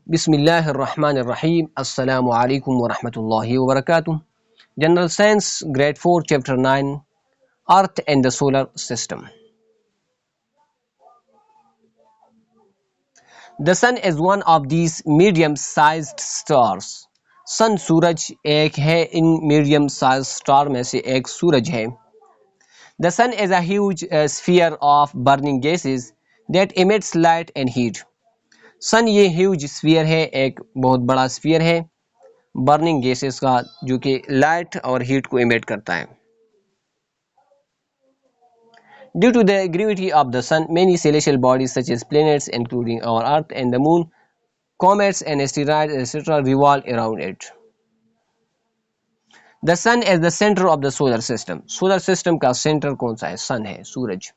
बिस्मिल्लाहिर्रहमानिर्रहीम अस्सलामु अलैकुम वरहमतुल्लाहि वबरकातुह। General Science Grade 4 Chapter 9 Earth and the Solar System. The Sun is one of these medium-sized stars. Sun सूरज एक है इन medium-sized star में से एक सूरज है. The Sun is a huge sphere of burning gases that emits light and heat. Sun ये huge sphere है, एक बहुत बड़ा sphere है बर्निंग गैसेस का जो कि लाइट और हीट को इमिट करता है. Due to the gravity of the sun many celestial bodies such as planets including our earth and the moon comets and asteroids etcetera revolve around it. The sun is the centre of the solar system. Solar system का centre कौन सा है? Sun है, सूरज.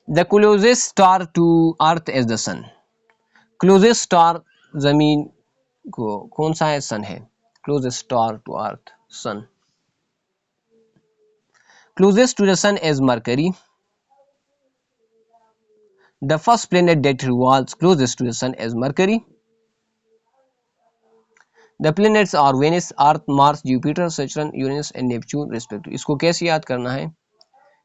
The closest star to earth is the sun. Closest star जमीन को कौन सा है? सन है. Closest star to earth, sun. Closest to the sun is Mercury. The first planet that revolves closest to the sun is Mercury. The planets are Venus, Earth, Mars, Jupiter, Saturn, Uranus and Neptune respectively. इसको कैसे याद करना है?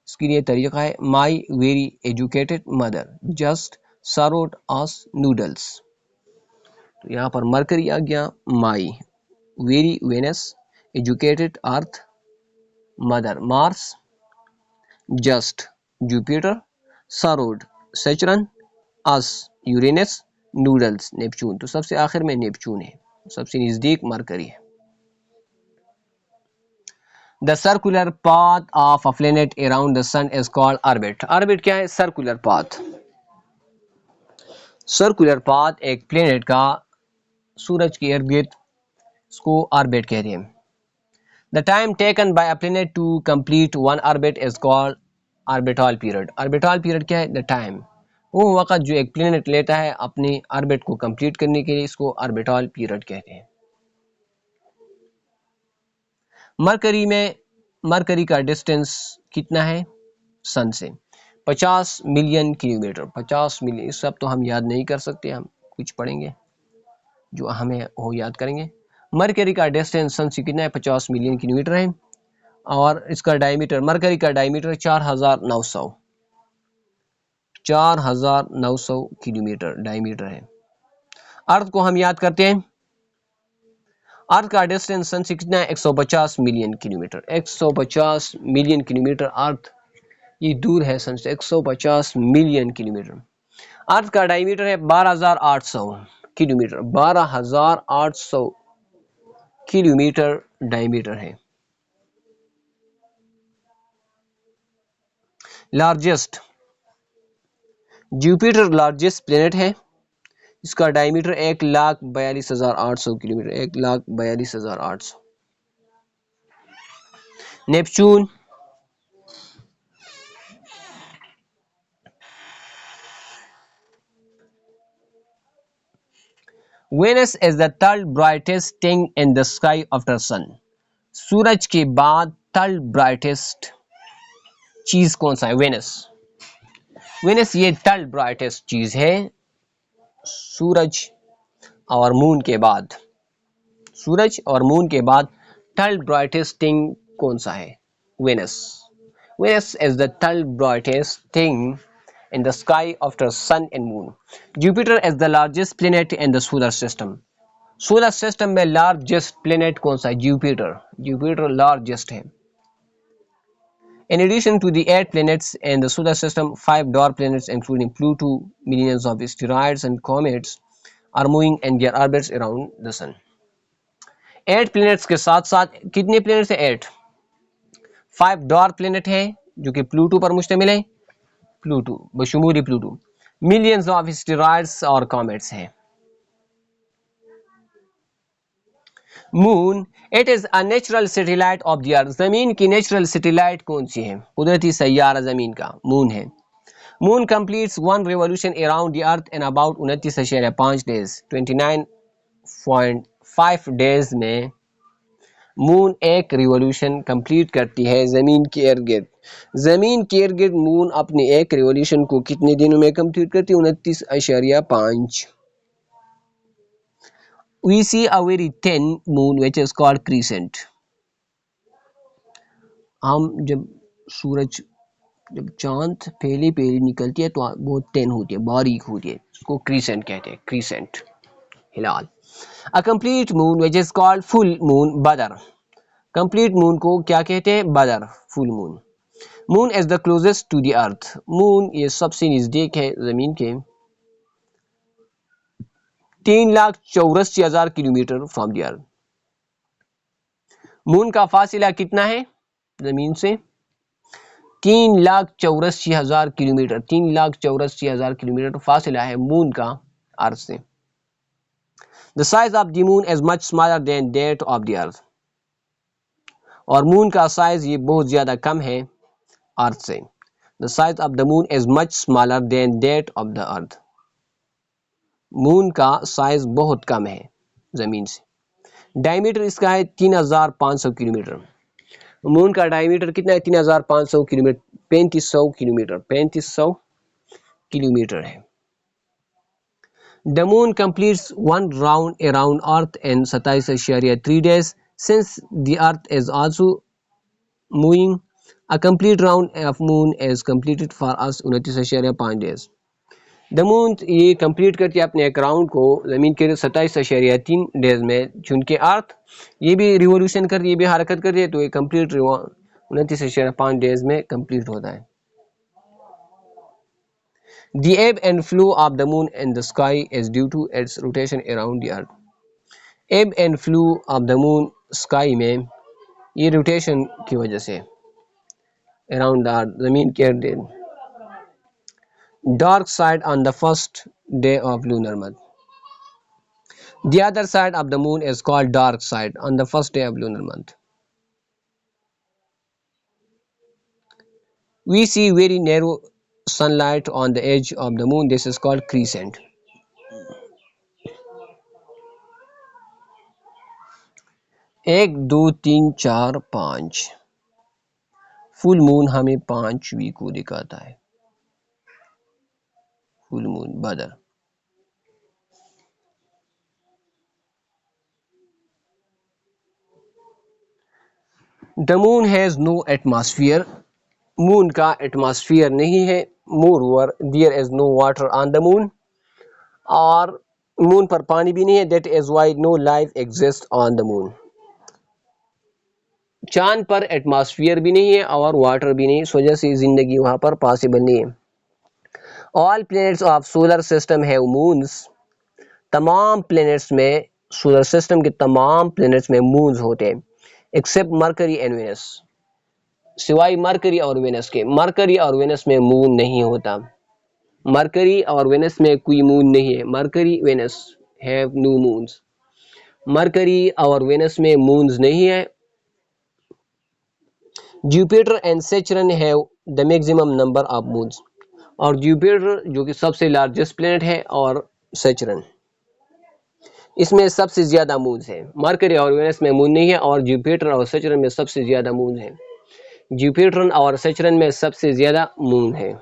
इसके लिए तरीका है My very educated mother just served us noodles. तो यहाँ पर Mercury आ गया, My very Venus, educated Earth, mother Mars, just Jupiter, served Saturn, us Uranus, noodles Neptune. तो सबसे आखिर में नेपच्यून है, सबसे नजदीक मरकरी है. The circular path of a planet around the sun is called orbit. Orbit क्या है? Circular path. Circular path एक planet का सूरज के इर्द गिर्द, इसको ऑर्बिट कहते हैं. The time taken by a planet to complete one orbit is called orbital period. Orbital period क्या है? The time. वो वक़्त जो एक planet लेता है अपनी ऑर्बिट को कंप्लीट करने के लिए, इसको orbital period कहते हैं. मरकरी में मरकरी का डिस्टेंस कितना है सन से? 50 मिलियन किलोमीटर. 50 मिलियन, इस सब तो हम याद नहीं कर सकते, हम कुछ पढ़ेंगे जो हमें हो याद करेंगे. मरकरी का डिस्टेंस सन से कितना है? 50 मिलियन किलोमीटर है. और इसका डायमीटर, मरकरी का डायमीटर 4900 किलोमीटर डायमीटर है. अर्थ को हम याद करते हैं. अर्थ का डिस्टेंस सन से कितना है? 150 मिलियन किलोमीटर. 150 मिलियन किलोमीटर अर्थ ये दूर है सन से, 150 मिलियन किलोमीटर. अर्थ का डायमीटर है 12800 किलोमीटर. 12800 किलोमीटर डायमीटर है. लार्जेस्ट, जुपिटर लार्जेस्ट प्लेनेट है. इसका diameter 1,42,800 kilometre. 1,42,800. Neptune, Venus is the third brightest thing in the sky after sun. सूरज के बाद थर्ड ब्राइटेस्ट चीज कौन सा है? वेनस. वेनस ये थर्ड ब्राइटेस्ट चीज है सूरज और मून के बाद. सूरज और मून के बाद थर्ड ब्राइटेस्ट थिंग कौन सा है? Venus. Venus is the third brightest thing in the sky after sun and moon. Jupiter is the largest planet in the solar system. Solar system में largest planet कौन सा है? Jupiter. Jupiter largest है. In addition to the 8 planets in the solar system, 5 dwarf planets including Pluto, millions of asteroids and comets are moving in their orbits around the sun. 8 planets के साथ साथ कितने planets हैं? 8. 5 dwarf planet है जो कि Pluto पर मुश्तमिल है. प्लूटो बशमूली प्लूटो. मिलियंस ऑफ एस्टेरॉइड्स और कॉमेट्स हैं. Moon, it is a natural satellite of the earth. जमीन की नेचुरल सैटेलाइट कौन सी है? कुदरती सैयारा जमीन का मून है. Moon completes one revolution around the earth in about 29.5 days. 29.5 days में मून एक रिवॉल्यूशन कंप्लीट करती है जमीन के इर्द गिर्द. जमीन के इर्द गिर्द मून अपने एक रिवॉल्यूशन को कितने दिनों में कंप्लीट करती है? 29.5. We see a very thin moon which is called crescent. हम जब सूरज जब चांद पहले पहले निकलती है तो बहुत थिन होती है, बारीक होती है, उसको क्रीसेंट कहते हैं, crescent Hilal. A complete moon which is called full moon badr. Complete moon को क्या कहते हैं? बदर, full moon. Moon is the closest to the earth. Moon ये सबसे नजदीक है जमीन के 3,84,000 kilometre from the earth. Moon का फासिला कितना है जमीन से? 3,84,000 किलोमीटर. 3,84,000 किलोमीटर फासिला है मून का अर्थ से. The size of the moon is much smaller than that of the earth. और मून का साइज ये बहुत ज्यादा कम है अर्थ से. The size of the moon is much smaller than that of the earth. Moon का साइज बहुत कम है जमीन से. डायमीटर इसका है 3,500 किलोमीटर. मून का डायमीटर कितना है? 3,500 किलोमीटर, 3,500 किलोमीटर, 3,500 किलोमीटर है. The moon completes one round around Earth in 27.3 days. Since the Earth is also moving, a complete round of moon is completed for us 29.5 days. The moon ये complete करती है अपने एक round को ज़मीन के 27.3 days में, चूँकि अर्थ ये भी रिवोल्यूशन कर रही है, ये भी हरकत कर रही है, तो ये कंप्लीट 29.5 डेज में कंप्लीट होता है. The ebb and flow of the moon in the sky is due to its rotation around the earth. Ebb and flow of the moon sky में ये रोटेशन की वजह से around the earth ज़मीन के इर्द. Dark side on the first day of lunar month. The other side of the moon is called dark side on the first day of lunar month. We see very narrow sunlight on the edge of the moon. This is called crescent. एक दो तीन चार पाँच. Full moon हमें 5 week को दिखाता है. Full moon बदर. The moon has no atmosphere. Moon का एटमॉस्फेयर नहीं है. Moreover, there is no water on the moon. और मून पर पानी भी नहीं है. That is why no life exists on the moon. चांद पर एटमॉस्फेयर भी नहीं है और वाटर भी नहीं, इस वजह से जिंदगी वहां पर पॉसिबल नहीं है. All planets of solar system have moons. तमाम प्लैनेट्स में, सोलर सिस्टम के तमाम प्लैनेट्स में मून्स होते हैं, एक्सेप्ट मरकरी एंड वेनस. सिवाय मरकरी और वेनस के. मरकरी और वेनस में मून नहीं होता. मरकरी और वेनस में कोई मून नहीं है. Mercury Venus have no moons. Mercury और वेनस में मून्स नहीं है. Jupiter and Saturn have the maximum number of moons. और जुपिटर जो कि सबसे लार्जेस्ट प्लेनेट है और सैटर्न, इसमें सबसे ज्यादा मून्स है. मरकरी और वेनस में मून नहीं है और जुपिटर और सैटर्न में सबसे ज्यादा मून है. जुपिटर और सैटर्न में सबसे ज्यादा मून है.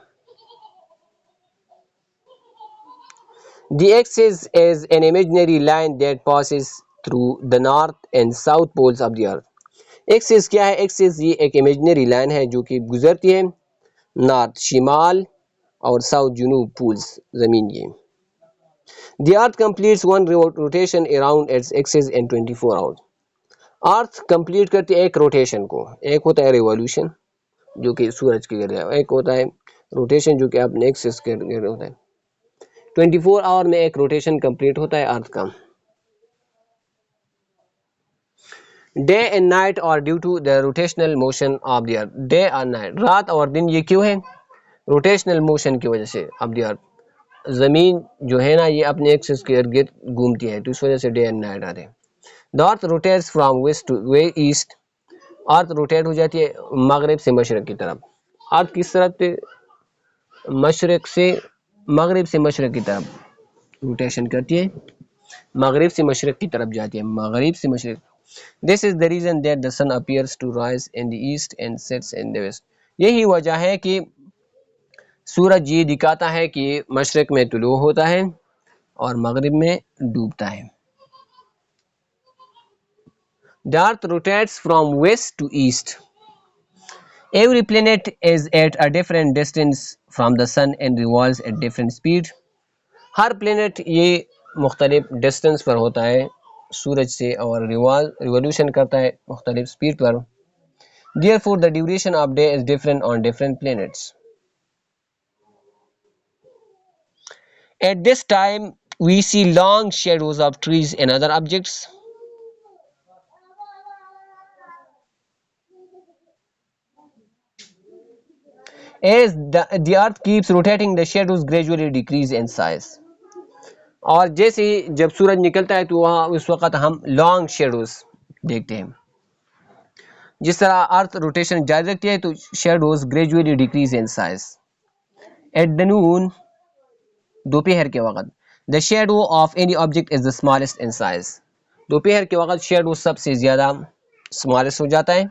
The axis is an imaginary line that passes through the north and south poles of the earth. Axis क्या है? एक्सिस ये एक इमेजिनरी लाइन है जो कि गुजरती है नॉर्थ शिमाल और साउथ जुनूब पोल्स जमीन की. The earth completes one rotation around its axis in 24 hours. Earth complete करती है एक रोटेशन को. एक होता है रिवॉल्यूशन जो कि सूरज के गिर्द है, एक होता है रोटेशन जो कि अपने एक्सिस के गिर्द होता है. 24 आवर में एक रोटेशन कंप्लीट होता है अर्थ का. डे एंड नाइट और due to the rotational motion of the earth. Day और नाइट, रात और दिन, ये क्यों है? रोटेशनल मोशन की वजह से ऑफ द अर्थ. जमीन जो है ना ये अपने एक्सिस के इर्द गिर्द घूमती है, तो इस वजह से डे एंड नाइट आते हैं. The earth rotates from west to way east. Earth rotate हो जाती है मगरिब से मशरक की तरफ. अर्थ किस तरफ से? मशरक से मगरिब से मशरक की तरफ रोटेशन करती है, मगरिब से मशरक की तरफ जाती है, मगरिब से Mashrak. This is the reason that the sun appears to rise in the east and sets in the west. यही वजह है कि सूरज ये दिखाता है कि मशरक में तुलू होता है और मगरिब में डूबता है. The earth rotates from west to east. Every planet is at a different distance from the sun and revolves at different speed. Her planet ये मुख्तलिफ distance पर होता है सूरज से और revolution करता है मुख्तलिफ speed पर. Therefore, the duration of day is different on different planets. At this time, we see long shadows of trees and other objects. As the earth keeps rotating, the shadows gradually decrease in size. और जैसे ही जब सूरज निकलता है तो वहाँ उस वक़्त हम लॉन्ग शेडोज देखते हैं. जिस तरह अर्थ रोटेशन जारी रखती है तो shadows gradually decrease in size. At the noon, दोपहर के वक़्त, the shadow of any object is the smallest in size. दोपहर के वक़्त शेडो सबसे ज़्यादा स्मॉलेस्ट हो जाता है.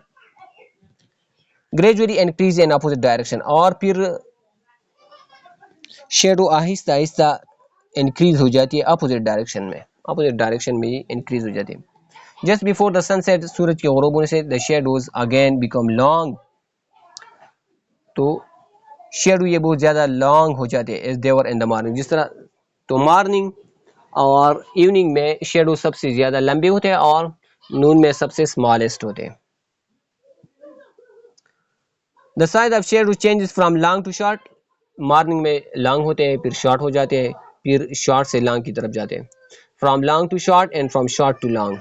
Gradually increase in opposite direction, और फिर शेडो आहिस्ता आहिस्ता इंक्रीज हो जाती है अपोजिट डायरेक्शन में. अपोजिट डायरेक्शन में इंक्रीज हो जाती है. जस्ट बिफोर द सनसेट, सूरज के ग़ुरूब होने से, the shadows again become long. तो शेडो ये बहुत ज़्यादा लॉन्ग हो जाते हैं as they were in the morning. जिस तरह तो मॉर्निंग और इवनिंग में शेडो सबसे ज़्यादा लंबे होते हैं और नून में सबसे स्मॉलेस्ट होते हैं. The size of shadow changes from long to short. Morning में लॉन्ग होते हैं, फिर शॉर्ट हो जाते हैं, फिर शॉर्ट से लॉन्ग की तरफ जाते हैं. From long to short and from short to long.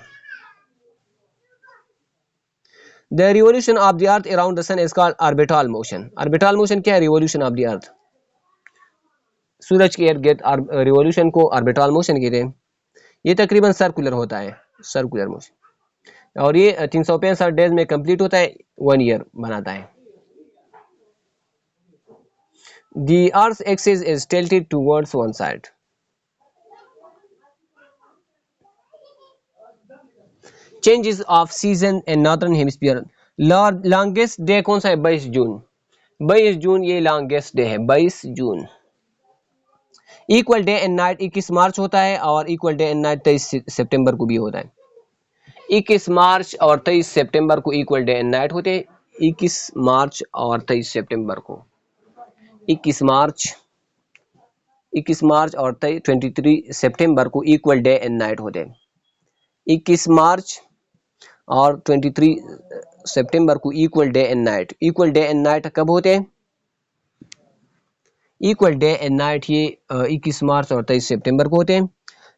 The revolution of the earth around the sun is called orbital motion. Orbital motion क्या है? Revolution of the earth. सूरज के इर्द गिर्द रिवोल्यूशन को ऑर्बिटल मोशन कहते हैं. ये तकरीबन सर्कुलर होता है, सर्कुलर मोशन, और ये 365 डेज में कंप्लीट होता है, 1 ईयर बनाता है. The earth's axis is tilted towards one side. Changes of season in northern hemisphere. Longest day कौन सा है? 22 जून. 22 जून ये लॉन्गेस्ट डे है, 22 जून. इक्वल डे एंड नाइट 21 मार्च होता है, और इक्वल डे एंड नाइट 23 सितंबर को भी होता है. 21 मार्च और 23 सितंबर को इक्वल डे एंड नाइट होते हैं. 21 मार्च और 23 सितंबर को, 21 मार्च, 21 मार्च और 23 सितंबर को इक्वल डे एंड नाइट होते हैं. 21 मार्च और 23 सितंबर को equal day and night. Equal day and night कब होते हैं? इक्वल डे एंड नाइट ये 21 मार्च और 23 सितंबर को होते हैं.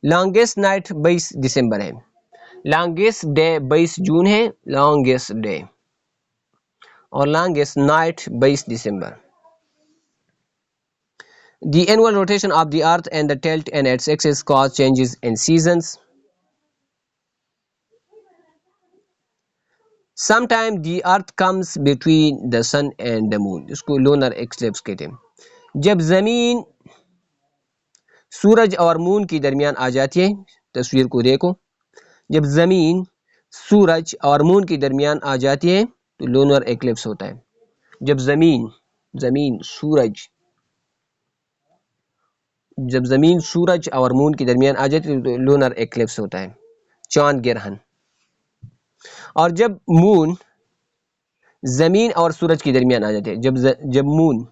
लॉन्गेस्ट नाइट 22 दिसंबर है. लॉन्गेस्ट डे 22 जून है, लॉन्गेस्ट डे, और longest night 22 December. The annual rotation of the earth and the tilt and its axis cause changes in seasons. Sometimes the earth comes between the sun and the moon. इसको lunar eclipse कहते हैं. जब जमीन सूरज और moon की दरमियान आ जाती है, तस्वीर को देखो, जब जमीन सूरज और मून की दरमियान आ जाती है तो लूनर एक्लिप्स होता है. जब जमीन सूरज जब जमीन सूरज और मून की दरमियान आ जाती है तो लूनर एक्लिप्स होता है, चांद ग्रहण. और जब मून जमीन और सूरज की दरमियान आ जाती है, जब मून,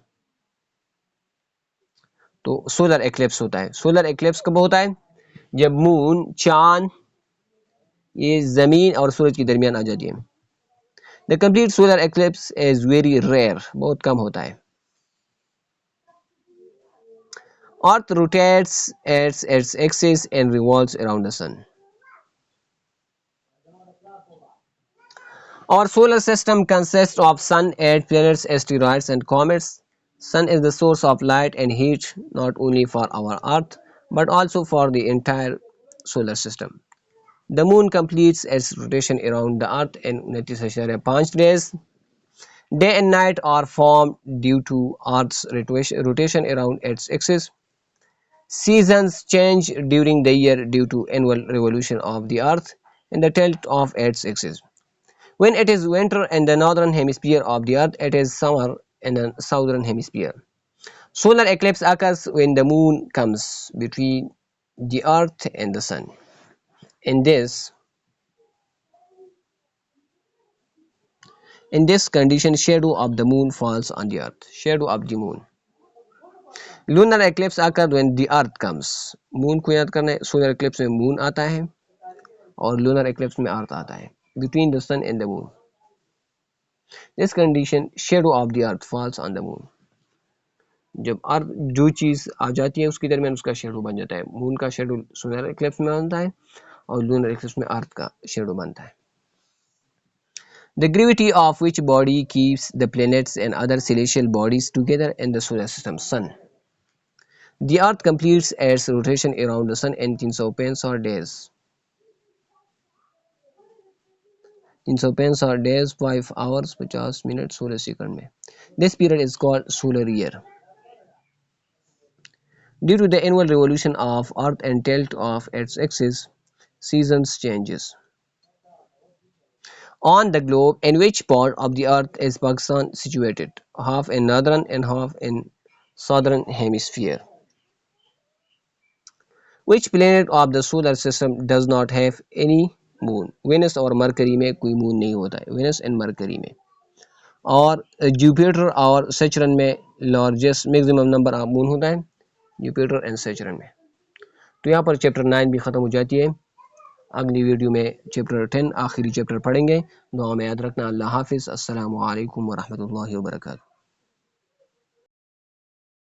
तो सोलर एक्लिप्स होता है. सोलर एक्लिप्स कब होता है? जब मून, चांद, ये जमीन और सूरज की दरमियान आ जाती है. The complete solar eclipse is very rare, बहुत कम होता है. Earth rotates at its axis and revolves around the sun. Our solar system consists of sun, 8 planets, asteroids and comets. Sun is the source of light and heat not only for our earth but also for the entire solar system. The moon completes its rotation around the earth in 29.5 days. Day and night are formed due to earth's rotation around its axis. Seasons change during the year due to annual revolution of the earth and the tilt of its axis. When it is winter in the northern hemisphere of the earth, it is summer in the southern hemisphere. Solar eclipse occurs when the moon comes between the earth and the sun. In this, In this condition, shadow of the moon falls on the earth. Shadow of the moon. Lunar eclipse occurs when the earth comes. Moon को याद करना है. Solar eclipse में moon आता है और lunar eclipse में earth आता है. Between the sun and the moon. This condition, shadow of the earth falls on the moon. जब अर्थ जो चीज आ जाती है उसके दरमियान उसका शेडो बन जाता है. मून का शेडो सोलर एक्लिप्स में बनता है और लूनर एक्लिप्स में अर्थ का शेडो बनता है. The gravity of which body keeps the planets and other celestial bodies together in the solar system? Sun. The earth completes its rotation around the sun in 365 days. 365 days 5 hours 50 minutes 16 second में. This period is called solar year. Due to the annual revolution of Earth and tilt of its axis, seasons changes. On the globe, in which part of the Earth is Pakistan situated? Half in northern and half in southern hemisphere. Which planet of the solar system does not have any moon? Venus और Mercury में कोई moon नहीं होता है. Venus and Mercury में. और Jupiter और Saturn में largest maximum number of moon होता है. Jupiter and Saturn में. तो यहाँ पर चैप्टर 9 भी ख़त्म हो जाती है. अगली वीडियो में चैप्टर 10 आखिरी चैप्टर पढ़ेंगे. दुआ में याद रखना. अल्लाह हाफिज़. अस्सलामु अलैकुम व रहमतुल्लाहि व बरकातुहू.